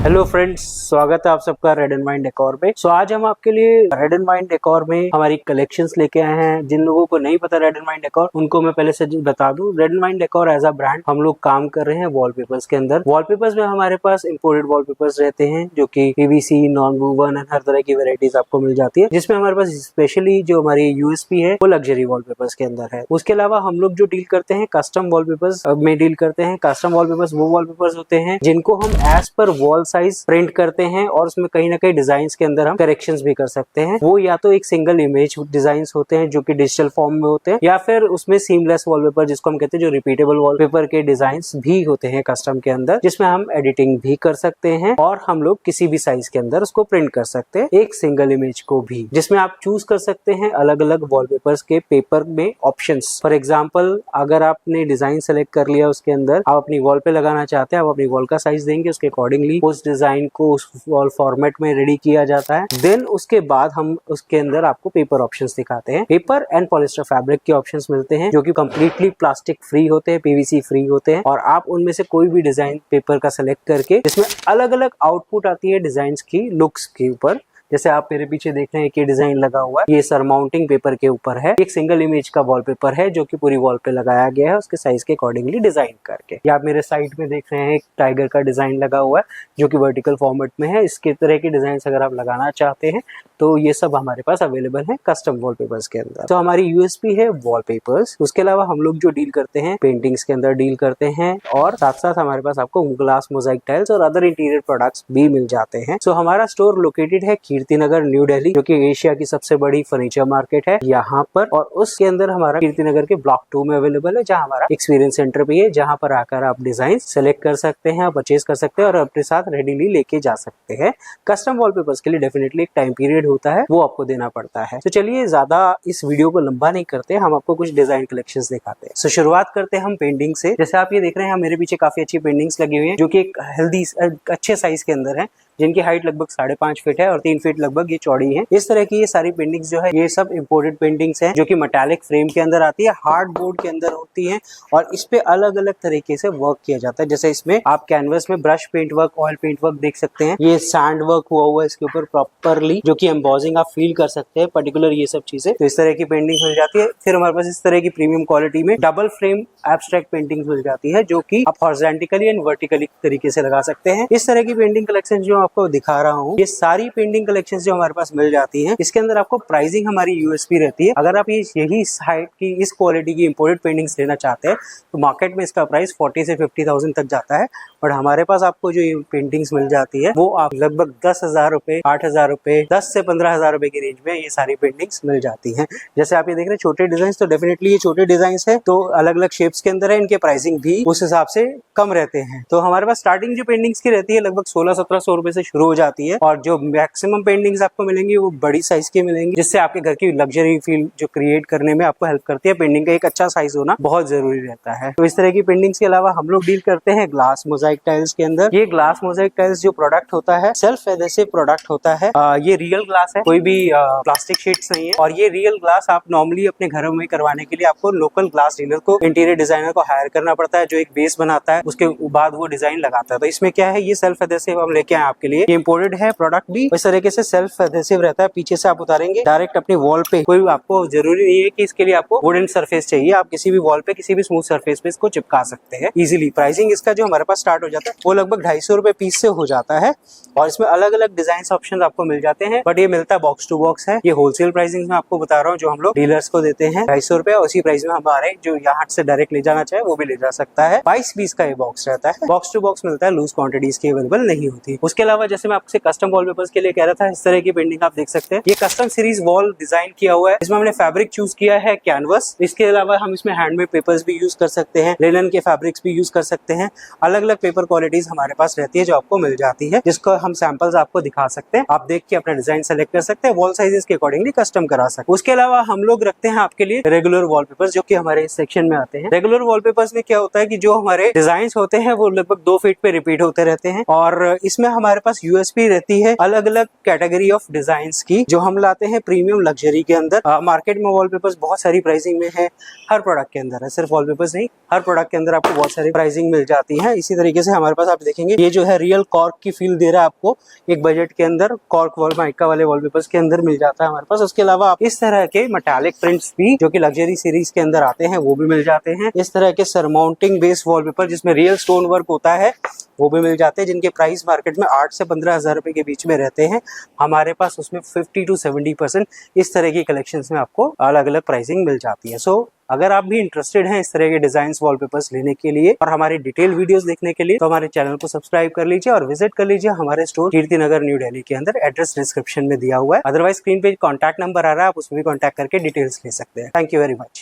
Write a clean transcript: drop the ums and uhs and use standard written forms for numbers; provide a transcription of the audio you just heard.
Hello friends, स्वागत है आप सबका रेड एंड वाइन डेकोर पे। आज हम आपके लिए रेड एंड वाइन डेकोर में हमारी कलेक्शंस लेके आए हैं। जिन लोगों को नहीं पता रेड एंड वाइन डेकोर, उनको मैं पहले से बता दूं, red and wine decor as a brand हम लोग काम कर रहे हैं वॉलपेपर्स के अंदर। वॉलपेपर्स में हमारे पास इंपोर्टेड वॉलपेपर्स रहते हैं जो कि पीवीसी, नॉन वूवन एंड हर तरह की वेराइटीज आपको मिल जाती है, जिसमें हमारे पास स्पेशली जो हमारी यूएसपी है वो लग्जरी वॉलपेपर्स के अंदर है। उसके अलावा हम लोग जो डील करते हैं कस्टम वॉलपेपर्स में डील करते हैं। कस्टम वॉलपेपर्स वो वॉलपेपर्स होते हैं जिनको हम as per wall size print करते हैं और उसमें कहीं ना कहीं डिजाइन के अंदर हम करेक्शंस भी कर सकते हैं। वो या तो एक सिंगल इमेज डिजाइन होते हैं जो कि डिजिटल फॉर्म में होते हैं, या फिर उसमें सीमलेस वॉलपेपर जिसको हम कहते हैं, जो रिपीटेबल वॉलपेपर के डिजाइन भी होते हैं कस्टम के अंदर, जिसमें हम एडिटिंग भी कर सकते हैं और हम लोग किसी भी साइज के अंदर उसको प्रिंट कर सकते हैं, एक सिंगल इमेज को भी, जिसमें आप चूज कर सकते हैं अलग अलग वॉलपेपर्स के पेपर में ऑप्शंस। फॉर एग्जांपल, अगर आपने डिजाइन सेलेक्ट कर लिया, उसके अंदर आप अपनी वॉल पे लगाना चाहते हैं, आप अपनी वॉल का साइज देंगे, उसके अकॉर्डिंगली उस डिजाइन को उस वॉल फॉर्मेट में रेडी किया जाता है। देन उसके बाद हम उसके अंदर आपको पेपर ऑप्शंस दिखाते हैं। पेपर एंड पॉलिस्टर फैब्रिक के ऑप्शंस मिलते हैं जो कि कंप्लीटली प्लास्टिक फ्री होते हैं, पीवीसी फ्री होते हैं, और आप उनमें से कोई भी डिजाइन पेपर का सेलेक्ट करके इसमें अलग अलग आउटपुट आती है डिजाइन की लुक्स के ऊपर। जैसे आप मेरे पीछे देख रहे हैं कि डिजाइन लगा हुआ है, ये सरमाउंटिंग पेपर के ऊपर है। एक सिंगल इमेज का वॉलपेपर है जो कि पूरी वॉल पे लगाया गया है उसके साइज के अकॉर्डिंगली डिजाइन करके। या आप मेरे साइड में देख रहे हैं एक टाइगर का डिजाइन लगा हुआ है जो कि वर्टिकल फॉर्मेट में है। इसके तरह के डिजाइन अगर आप लगाना चाहते हैं तो ये सब हमारे पास अवेलेबल है कस्टम वॉलपेपर्स के अंदर। तो हमारी यूएसपी है वॉलपेपर्स। उसके अलावा हम लोग जो डील करते हैं पेंटिंग्स के अंदर डील करते हैं, और साथ साथ हमारे पास आपको ग्लास मोजाइक टाइल्स और अदर इंटीरियर प्रोडक्ट्स भी मिल जाते हैं। तो हमारा स्टोर लोकेटेड है कीर्तिनगर, न्यू दिल्ली, जो कि एशिया की सबसे बड़ी फर्नीचर मार्केट है यहाँ पर। और उसके अंदर हमारा कीर्तिनगर के ब्लॉक 2 में अवेलेबल है, जहाँ हमारा एक्सपीरियंस सेंटर भी है, जहाँ पर आकर आप डिजाइन सेलेक्ट कर सकते हैं, परचेज कर सकते हैं और अपने साथ रेडीली लेके जा सकते हैं। कस्टम वॉलपेपर्स के लिए डेफिनेटली एक टाइम पीरियड होता है, वो आपको देना पड़ता है। तो चलिए ज्यादा इस वीडियो को लंबा नहीं करते, हम आपको कुछ डिजाइन कलेक्शंस दिखाते हैं। तो शुरुआत करते हैं हम पेंटिंग से। जैसे आप ये देख रहे हैं, मेरे पीछे काफी अच्छी पेंटिंग्स लगी हुई है जो कि एक हेल्दी अच्छे साइज के अंदर है, जिनकी हाइट लगभग 5.5 फीट है और 3 फीट लगभग ये चौड़ी है। इस तरह की ये सारी पेंटिंग्स जो है, ये सब इंपोर्टेड पेंटिंग्स हैं जो कि मेटालिक फ्रेम के अंदर आती है, हार्ड बोर्ड के अंदर होती है, और इस पे अलग अलग तरीके से वर्क किया जाता है। जैसे इसमें आप कैनवस में brush paint work, oil paint work देख सकते हैं, ये सैंड वर्क हुआ हुआ है इसके ऊपर प्रॉपरली, जो कि एम्बोजिंग आप फील कर सकते हैं पर्टिकुलर ये सब चीजें। तो इस तरह की पेंटिंग मिल जाती है। फिर हमारे पास इस तरह की प्रीमियम क्वालिटी में डबल फ्रेम एब्स्ट्रैक्ट पेंटिंग मिल जाती है, जो कि आप हॉरिजॉन्टली एंड वर्टिकली तरीके से लगा सकते हैं। इस तरह की पेंटिंग कलेक्शन जो आपको दिखा रहा हूँ, ये सारी पेंटिंग कलेक्शंस जो हमारे पास मिल जाती हैं, इसके अंदर आपको प्राइसिंग हमारी यूएसपी रहती है। अगर आप यही हाइट की इस क्वालिटी की इंपोर्टेड पेंटिंग्स लेना चाहते हैं तो मार्केट में इसका प्राइस 40 से 50,000 तक जाता है, और हमारे पास आपको जो ये पेंटिंग्स मिल जाती है वो आप लगभग 10,000 रुपए, 8,000 रुपए, 10 से 15,000 रुपए की रेंज में ये सारी पेंटिंग्स मिल जाती हैं। जैसे आप ये देख रहे हैं छोटे डिजाइन, तो डेफिनेटली ये छोटे डिजाइन है, तो अलग अलग शेप्स के अंदर है, इनके प्राइसिंग भी उस हिसाब से कम रहते हैं। तो हमारे पास स्टार्टिंग जो पेंटिंग्स की रहती है लगभग 1600-1700 रुपए से शुरू हो जाती है, और जो मैक्सिमम पेंटिंग्स आपको मिलेंगी वो बड़ी साइज की मिलेंगी, जिससे आपके घर की लग्जरी फील जो क्रिएट करने में आपको हेल्प करती है। पेंटिंग का एक अच्छा साइज होना बहुत जरूरी रहता है। तो इस तरह की पेंटिंग्स के अलावा हम लोग डील करते हैं ग्लास मोजाइक टाइल्स के अंदर। ये ग्लास मोजाइक टाइल्स जो प्रोडक्ट होता है, सेल्फ एडहेसिव प्रोडक्ट होता है। ये रियल ग्लास है, कोई भी प्लास्टिक शीट्स नहीं है, और ये रियल ग्लास आप नॉर्मली अपने घरों में करवाने के लिए आपको लोकल ग्लास डीलर को, इंटीरियर डिजाइनर को हायर करना पड़ता है, जो एक बेस बनाता है, उसके बाद वो डिजाइन लगाता है। तो इसमें क्या है, ये सेल्फ एडहेसिव हम लेके आए आपके लिए। ये इंपोर्टेड है प्रोडक्ट भी, इस तरीके से सेल्फ एडहेसिव रहता है। पीछे से आप उतारेंगे डायरेक्ट अपनी वॉल पे, कोई आपको जरूरी नहीं है कि इसके लिए आपको वुडन सरफेस चाहिए, आप किसी भी वॉल पे, किसी भी स्मूथ सरफेस पे इसको चिपका सकते हैं इजीली। प्राइसिंग इसका जो हमारे पास स्टार्ट हो जाता है वो लगभग 250 रुपए पीस से हो जाता है, और इसमें अलग अलग डिजाइन ऑप्शन आपको मिल जाते हैं, बट ये मिलता है बॉक्स टू बॉक्स है। ये होलसेल प्राइसिंग में आपको बता रहा हूँ, जो हम लोग डीलर्स को देते हैं 250 रुपए, उसी प्राइस में हमारे जो यहाँ से डायरेक्ट ले जाना चाहे वो भी ले जा सकता है। 22 पीस का ये बॉक्स रहता है, बॉक्स टू बॉक्स मिलता है, लूज क्वांटिटीज की अवेलेबल नहीं होती। उसके अलावा जैसे मैं आपसे कस्टम वॉलपेपर्स के लिए कह रहा था, इस तरह की पेंटिंग आप देख सकते हैं। ये कस्टम सीरीज वॉल डिजाइन किया हुआ है, इसमें हमने फैब्रिक चूज किया है कैनवस। इसके अलावा हम इसमें हैंडमेड पेपर्स भी यूज कर सकते हैं, लिनन के फैब्रिक्स भी यूज कर सकते हैं। अलग अलग पेपर क्वालिटीज हमारे पास रहती है जो आपको मिल जाती है, जिसको हम सैंपल्स आपको दिखा सकते हैं। आप देख के अपना डिजाइन सेलेक्ट कर सकते हैं, वॉल साइजेस के अकॉर्डिंगली कस्टम करा सकते हैं। उसके अलावा हम लोग रखते हैं आपके लिए रेगुलर वॉलपेपर्स, जो कि हमारे इस सेक्शन में आते हैं। रेगुलर वॉलपेपर्स में क्या होता है कि जो हमारे डिजाइन होते हैं वो लगभग 2 फीट पे रिपीट होते रहते हैं, और इसमें हमारे हमारे पास यूएसपी रहती है अलग अलग कैटेगरी ऑफ डिजाइन्स की, जो हम लाते हैं प्रीमियम लग्जरी के अंदर। मार्केट में वॉलपेपर्स बहुत सारी प्राइसिंग में है, हर प्रोडक्ट के अंदर है, सिर्फ वॉलपेपर्स नहीं, हर प्रोडक्ट के अंदर आपको बहुत सारी प्राइसिंग मिल जाती है। इसी तरीके से हमारे पास आप देखेंगे ये जो है रियल कॉर्क की फील दे रहा है आपको, एक बजट के अंदर कॉर्क माइका वाले वॉलपेपर्स के अंदर मिल जाता है हमारे पास। उसके अलावा आप इस तरह के मेटालिक प्रिंट्स भी जो कि लग्जरी सीरीज के अंदर आते हैं वो भी मिल जाते हैं। इस तरह के सरमाउंटिंग बेस्ड वॉलपेपर जिसमें रियल स्टोन वर्क होता है वो भी मिल जाते हैं, जिनके प्राइस मार्केट में 8 से 15,000 रुपए के बीच में रहते हैं। हमारे पास उसमें 50 to 70% इस तरह की कलेक्शंस में आपको अलग अलग प्राइसिंग मिल जाती है। सो अगर आप भी इंटरेस्टेड हैं इस तरह के डिजाइन्स वॉलपेपर्स लेने के लिए और हमारी डिटेल वीडियोस देखने के लिए, तो हमारे चैनल को सब्सक्राइब कर लीजिए और विजिट कर लीजिए हमारे स्टोर कीर्ति नगर न्यू दिल्ली के अंदर। एड्रेस डिस्क्रिप्शन में दिया हुआ है, अदरवाइज स्क्रीन पे कॉन्टैक्ट नंबर आ रहा है, आप उसमें भी कॉन्टैक्ट करके डिटेल्स ले सकते हैं। Thank you very much.